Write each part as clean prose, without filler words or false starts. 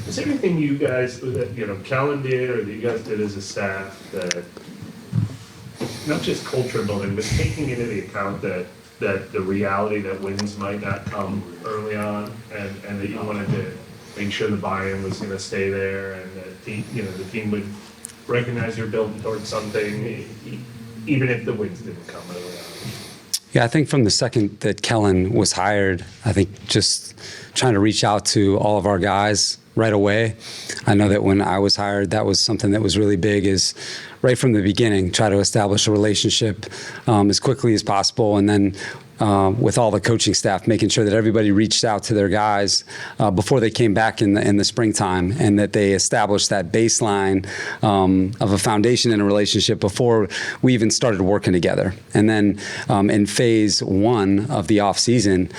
Is there anything you guys, that, Kellen did or that you guys did as a staff that, not just culture building, but taking into the account that the reality that wins might not come early on, and that you wanted to make sure the buy-in was going to stay there, and that the team would recognize you're building towards something, even if the wins didn't come early on? Yeah, I think from the second that Kellen was hired, I think just trying to reach out to all of our guys right away. I know that when I was hired, that was something that was really big, is right from the beginning, try to establish a relationship as quickly as possible. And then with all the coaching staff, making sure that everybody reached out to their guys before they came back in the springtime, and that they established that baseline of a foundation in a relationship before we even started working together. And then in phase one of the off season,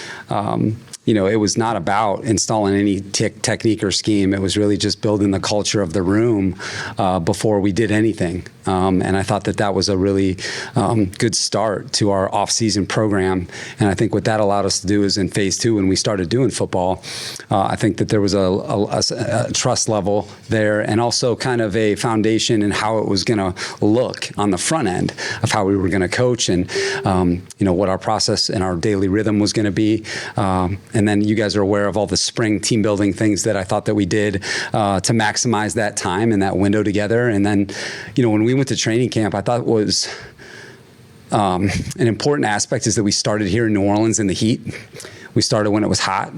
it was not about installing any technique or scheme. It was really just building the culture of the room before we did anything. And I thought that was a really good start to our off-season program. And I think what that allowed us to do is in phase two, when we started doing football, I think that there was a trust level there, and also kind of a foundation in how it was going to look on the front end of how we were going to coach, and what our process and our daily rhythm was going to be. And then you guys are aware of all the spring team building things that I thought that we did to maximize that time and that window together. And then, when we went to training camp, I thought was an important aspect is that we started here in New Orleans in the heat. We started when it was hot.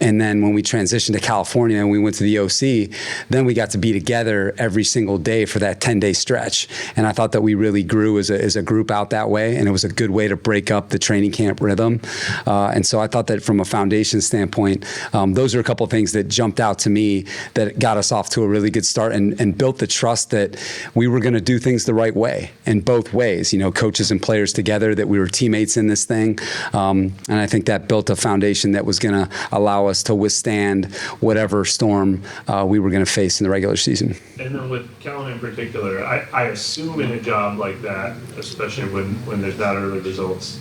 And then when we transitioned to California and we went to the OC, then we got to be together every single day for that 10-day stretch. And I thought that we really grew as a group out that way. And it was a good way to break up the training camp rhythm. And so I thought that from a foundation standpoint, those are a couple of things that jumped out to me that got us off to a really good start, and built the trust that we were going to do things the right way in both ways, coaches and players together, that we were teammates in this thing. And I think that built a foundation that was going to allow us to withstand whatever storm we were going to face in the regular season. And then with Kellen in particular, I assume in a job like that, especially when there's not early results,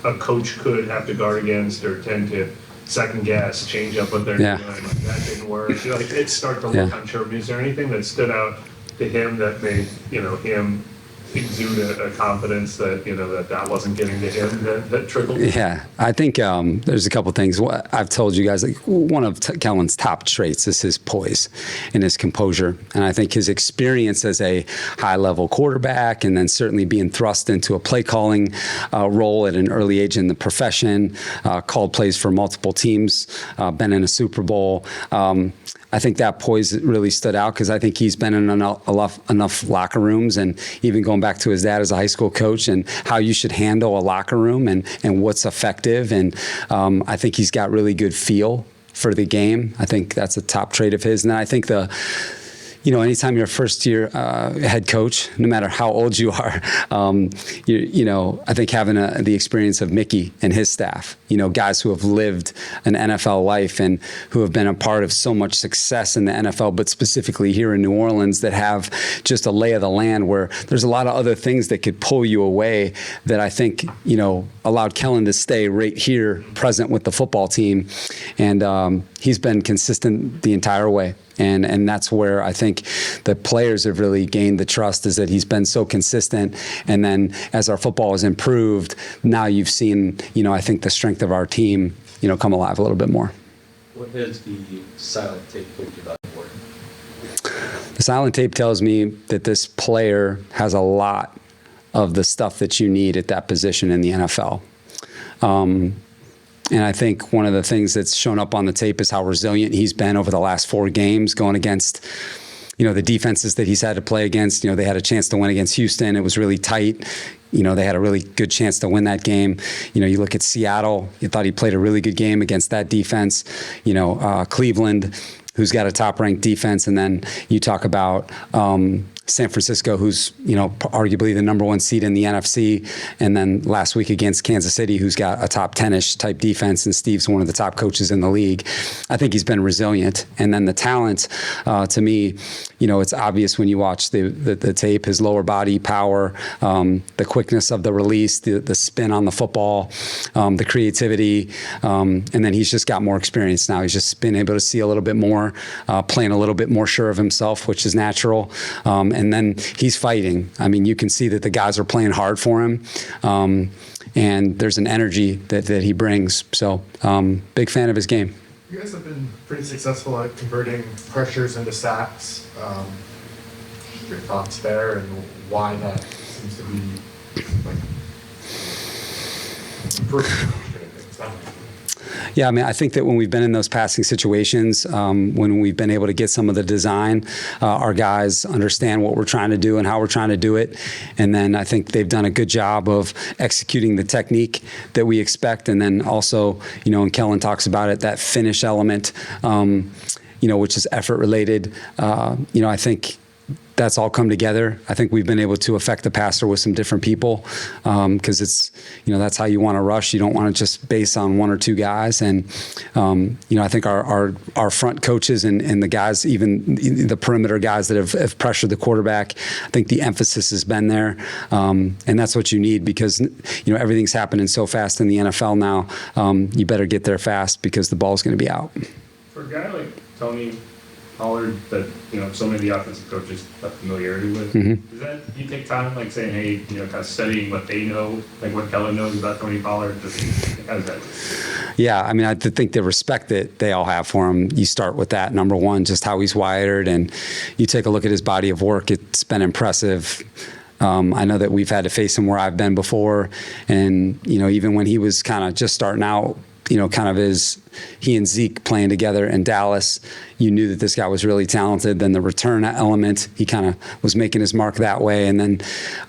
a coach could have to guard against or tend to second guess, change up what they're doing. Like, that didn't work. It started to look unsure. Is there anything that stood out to him that made him exude a confidence that that wasn't getting to him, that trickled? Yeah, I think there's a couple of things. I've told you guys, like, one of Kellen's top traits is his poise and his composure. And I think his experience as a high-level quarterback, and then certainly being thrust into a play-calling role at an early age in the profession, called plays for multiple teams, been in a Super Bowl. I think that poise really stood out, because I think he's been in enough locker rooms, and even going back to his dad as a high school coach, and how you should handle a locker room and what's effective. And I think he's got really good feel for the game. I think that's a top trait of his. And then I think anytime you're a first-year head coach, no matter how old you are, I think having the experience of Mickey and his staff, guys who have lived an NFL life and who have been a part of so much success in the NFL, but specifically here in New Orleans, that have just a lay of the land where there's a lot of other things that could pull you away, that I think, allowed Kellen to stay right here present with the football team. And he's been consistent the entire way. And that's where I think the players have really gained the trust, is that he's been so consistent. And then as our football has improved, now you've seen, I think the strength of our team, come alive a little bit more. What has the silent tape told you about Moore? The silent tape tells me that this player has a lot of the stuff that you need at that position in the NFL. And I think one of the things that's shown up on the tape is how resilient he's been over the last 4 games, going against, the defenses that he's had to play against. They had a chance to win against Houston. It was really tight. They had a really good chance to win that game. You look at Seattle, you thought he played a really good game against that defense. Cleveland, who's got a top-ranked defense. And then you talk about San Francisco, who's, arguably the number one seed in the NFC. And then last week against Kansas City, who's got a top 10-ish type defense. And Steve's one of the top coaches in the league. I think he's been resilient. And then the talent, to me, it's obvious when you watch the tape, his lower body power, the quickness of the release, the spin on the football, the creativity. And then he's just got more experience now. He's just been able to see a little bit more, playing a little bit more sure of himself, which is natural. And then he's fighting. I mean, you can see that the guys are playing hard for him. And there's an energy that he brings. So big fan of his game. You guys have been pretty successful at converting pressures into sacks. Your thoughts there and why that seems to be like improving. Yeah, I mean, I think that when we've been in those passing situations, when we've been able to get some of the design, our guys understand what we're trying to do and how we're trying to do it. And then I think they've done a good job of executing the technique that we expect. And then also, and Kellen talks about it, that finish element, which is effort related. I think that's all come together. I think we've been able to affect the passer with some different people because it's, that's how you want to rush. You don't want to just base on one or two guys. And, I think our front coaches and the guys, even the perimeter guys that have pressured the quarterback, I think the emphasis has been there. And that's what you need because, everything's happening so fast in the NFL now. You better get there fast because the ball's going to be out. For a guy like Tony Pollard that, so many of the offensive coaches have familiarity with, does that, you take time like saying, hey, kind of studying what they know, like what Kellen knows about Tony Pollard, just how does that work? Yeah, I mean, I think the respect that they all have for him, you start with that, number one, just how he's wired, and you take a look at his body of work, it's been impressive. I know that we've had to face him where I've been before, and, even when he was kind of just starting out, kind of as he and Zeke playing together in Dallas, you knew that this guy was really talented. Then the return element, he kind of was making his mark that way. And then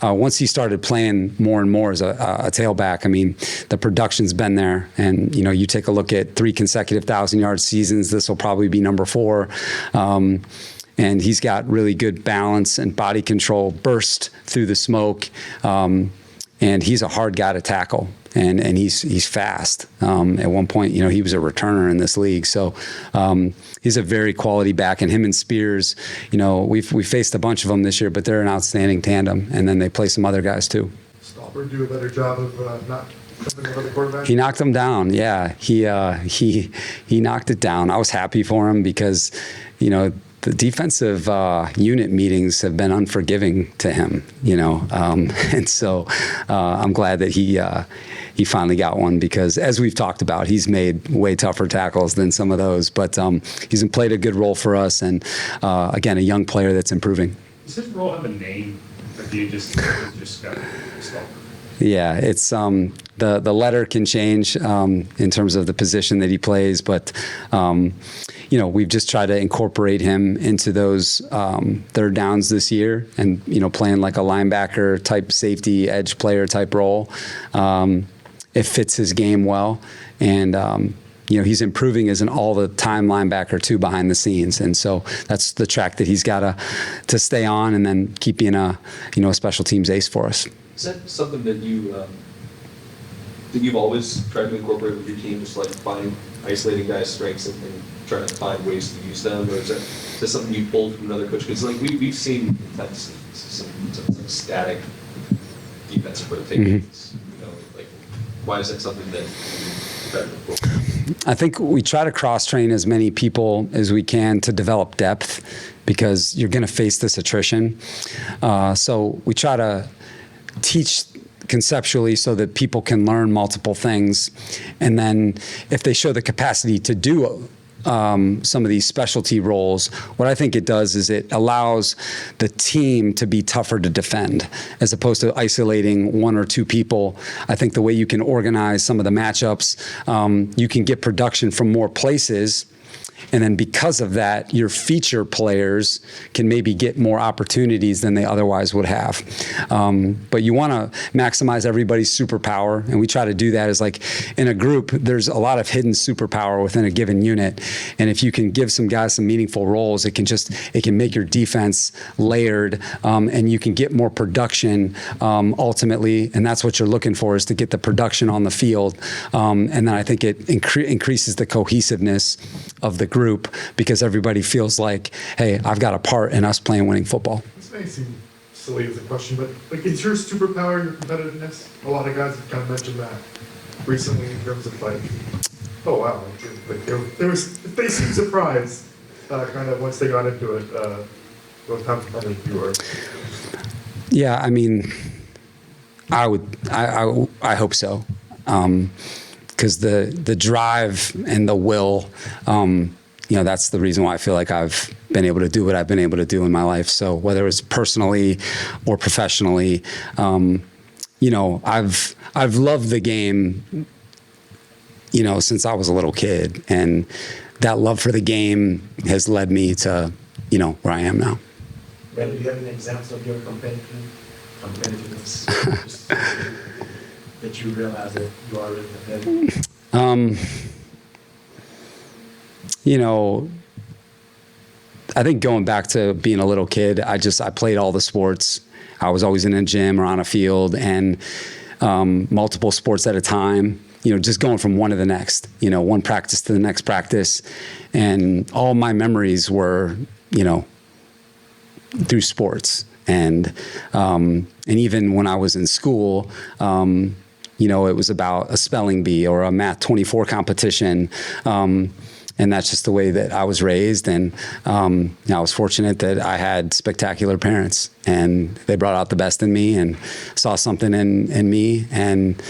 once he started playing more and more as a tailback, I mean, the production's been there. And, you take a look at 3 consecutive 1,000-yard seasons, this will probably be number 4. And he's got really good balance and body control, burst through the smoke. And he's a hard guy to tackle. And he's fast. At one point, he was a returner in this league. So he's a very quality back. And him and Spears, we've faced a bunch of them this year, but they're an outstanding tandem. And then they play some other guys too. Stalbird do a better job of not tripping over the quarterback? He knocked him down. Yeah, he knocked it down. I was happy for him because, the defensive unit meetings have been unforgiving to him, and so I'm glad that he finally got one because, as we've talked about, he's made way tougher tackles than some of those. But he's played a good role for us, and again, a young player that's improving. Does his role have a name, or do you just got Stalbird? Yeah, it's the letter can change in terms of the position that he plays, but we've just tried to incorporate him into those third downs this year, and playing like a linebacker type, safety, edge player type role. It fits his game well, and he's improving as an all-the-time linebacker too behind the scenes, and so that's the track that he's got to stay on, and then keep being a special teams ace for us. Is that something that you've always tried to incorporate with your team, just like isolating guys' strengths and trying to find ways to use them, or is that something you pulled from another coach? Because we've seen some static defensive rotations. Why is that something that you try to incorporate? I think we try to cross-train as many people as we can to develop depth because you're going to face this attrition. So we try to teach conceptually so that people can learn multiple things. And then if they show the capacity to do some of these specialty roles, what I think it does is it allows the team to be tougher to defend as opposed to isolating one or two people. I think the way you can organize some of the matchups, you can get production from more places. And then because of that, your feature players can maybe get more opportunities than they otherwise would have. But you want to maximize everybody's superpower. And we try to do that as like in a group, there's a lot of hidden superpower within a given unit. And if you can give some guys some meaningful roles, it can make your defense layered, and you can get more production ultimately. And that's what you're looking for, is to get the production on the field. And then I think it increases the cohesiveness of the group, because everybody feels like, hey, I've got a part in us playing winning football. This may seem silly as a question, but like, is your superpower your competitiveness? A lot of guys have kind of mentioned that recently in terms of like, oh wow, like they seemed surprised kind of once they got into it, what how competitive you were. Yeah, I mean, I hope so, because the drive and the will, that's the reason why I feel like I've been able to do what I've been able to do in my life. So whether it's personally or professionally, I've loved the game, since I was a little kid, and that love for the game has led me to, where I am now. Brandon, do you have an example of your competitiveness that you realize that you are really competitive? I think going back to being a little kid, I played all the sports. I was always in a gym or on a field, and multiple sports at a time, just going from one to the next, one practice to the next practice. And all my memories were, through sports. And even when I was in school, it was about a spelling bee or a Math 24 competition. And that's just the way that I was raised. And I was fortunate that I had spectacular parents, and they brought out the best in me and saw something in me, and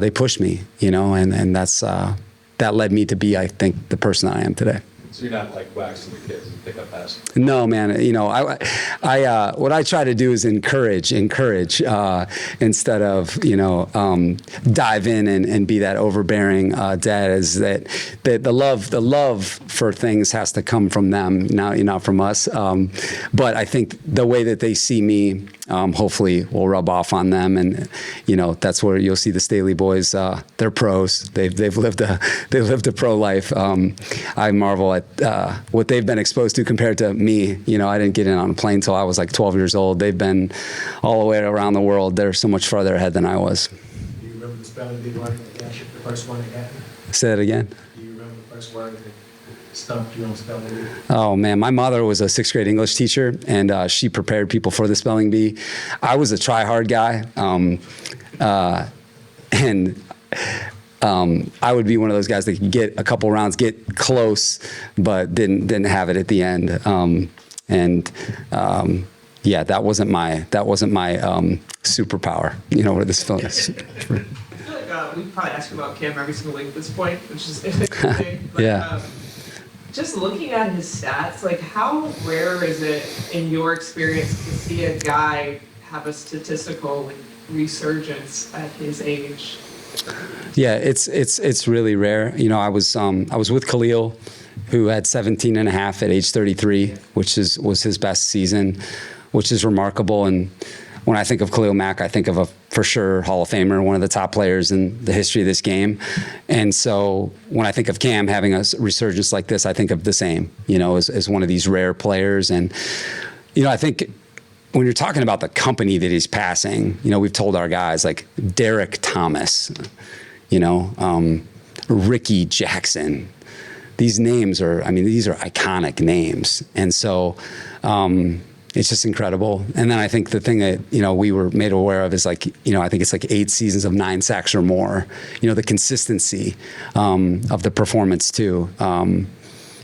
they pushed me, and that's that led me to be, I think, the person that I am today. So you're not like waxing the kids and pick up passes? No, man. I what I try to do is encourage instead of dive in and be that overbearing dad. Is that the love for things has to come from them, not from us. But I think the way that they see me, hopefully, will rub off on them, and that's where you'll see the Staley boys. They're pros. They've lived a pro life. I marvel at what they've been exposed to compared to me. I didn't get in on a plane until I was like 12 years old. They've been all the way around the world. They're so much farther ahead than I was. Do you remember the spelling bee one against you, the first one that happened? Say that again. Do you remember the first word that stumped you on spelling bee? Oh man, my mother was a 6th grade English teacher, and she prepared people for the spelling bee. I was a try-hard guy, and I would be one of those guys that could get a couple rounds, get close, but didn't have it at the end. Yeah, that wasn't my superpower. Where this film is. I feel like we probably ask about Cam every single week at this point, which is interesting. But, Yeah. Just looking at his stats, like how rare is it in your experience to see a guy have a statistical resurgence at his age? Yeah, it's really rare. I was with Khalil, who had 17 and a half at age 33, which was his best season, which is remarkable. And when I think of Khalil Mack, I think of a for sure Hall of Famer, one of the top players in the history of this game. And so when I think of Cam having a resurgence like this, I think of the same, as one of these rare players. And I think when you're talking about the company that he's passing, we've told our guys like Derek Thomas, Ricky Jackson. These names these are iconic names. And so it's just incredible. And then I think the thing that, we were made aware of is I think it's like 8 seasons of 9 sacks or more, the consistency of the performance too.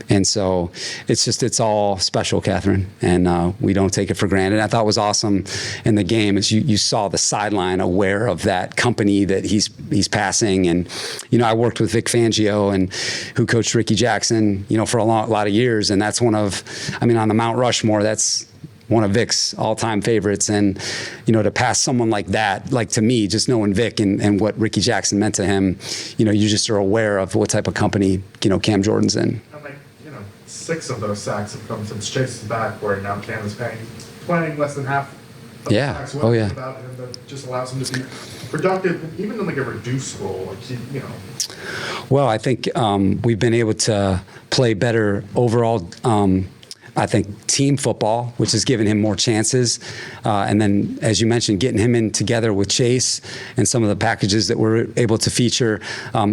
And so it's all special, Catherine, and we don't take it for granted. I thought it was awesome in the game is you saw the sideline aware of that company that he's passing. And, I worked with Vic Fangio, and who coached Ricky Jackson, for a lot of years. And that's on the Mount Rushmore, that's one of Vic's all-time favorites. And, to pass someone like that, like to me, just knowing Vic and what Ricky Jackson meant to him, you just are aware of what type of company, Cam Jordan's in. I'm like, 6 of those sacks have come since Chase is back, where now Cam is playing less than half of Yeah. the sacks Oh, yeah. without him. That just allows him to be productive, even in like a reduced role. Like you know, Well, I think we've been able to play better overall. I think team football, which has given him more chances, and then, as you mentioned, getting him in together with Chase and some of the packages that we're able to feature.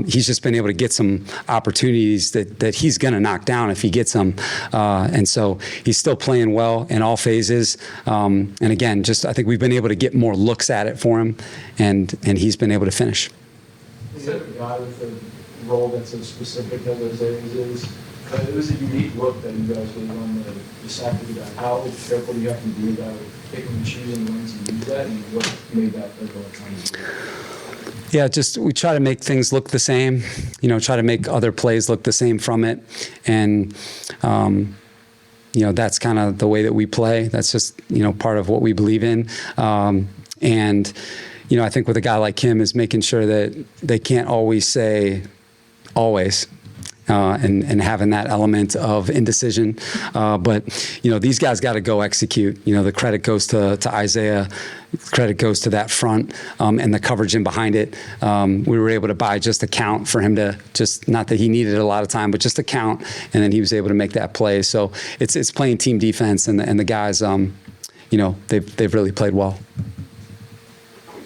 He's just been able to get some opportunities that he's going to knock down if he gets them, and so he's still playing well in all phases. And again, just I think we've been able to get more looks at it for him, and he's been able to finish. Is it a guy with a role that's as specific as Isaiah's is? It was a unique look that you guys did on the sack of the guy. How careful do you have to be about picking and choosing when to use that, and what made that pivotal at times? Yeah, just we try to make things look the same, try to make other plays look the same from it. And, that's kind of the way that we play. That's just, part of what we believe in. And, I think with a guy like him is making sure that they can't always say always. And having that element of indecision. But, these guys got to go execute. The credit goes to Isaiah. Credit goes to that front and the coverage in behind it. We were able to buy just a count for him to just, not that he needed a lot of time, but just a count. And then he was able to make that play. So it's playing team defense, and the guys, they've really played well.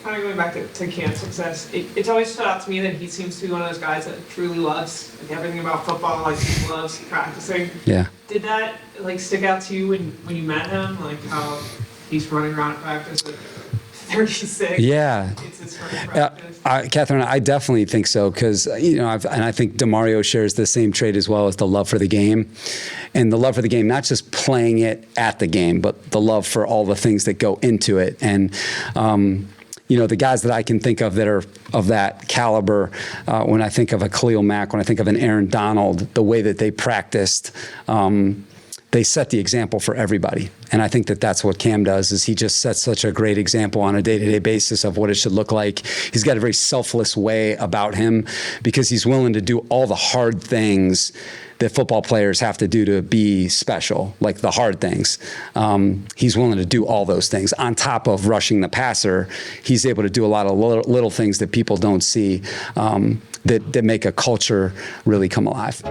Kind of going back to Cam's success, it's always stood out to me that he seems to be one of those guys that truly loves everything about football, like he loves practicing. Yeah. Did that stick out to you when you met him, like how he's running around at practice like 36? Yeah. It's his first practice. Catherine, I definitely think so, because and I think DeMario shares the same trait as well, as the love for the game, and the love for the game, not just playing it at the game, but the love for all the things that go into it. And the guys that I can think of that are of that caliber, when I think of a Khalil Mack, when I think of an Aaron Donald, the way that they practiced, they set the example for everybody. And I think that that's what Cam does, is he just sets such a great example on a day-to-day basis of what it should look like. He's got a very selfless way about him, because he's willing to do all the hard things that football players have to do to be special, like the hard things. He's willing to do all those things. On top of rushing the passer, he's able to do a lot of little things that people don't see, that make a culture really come alive.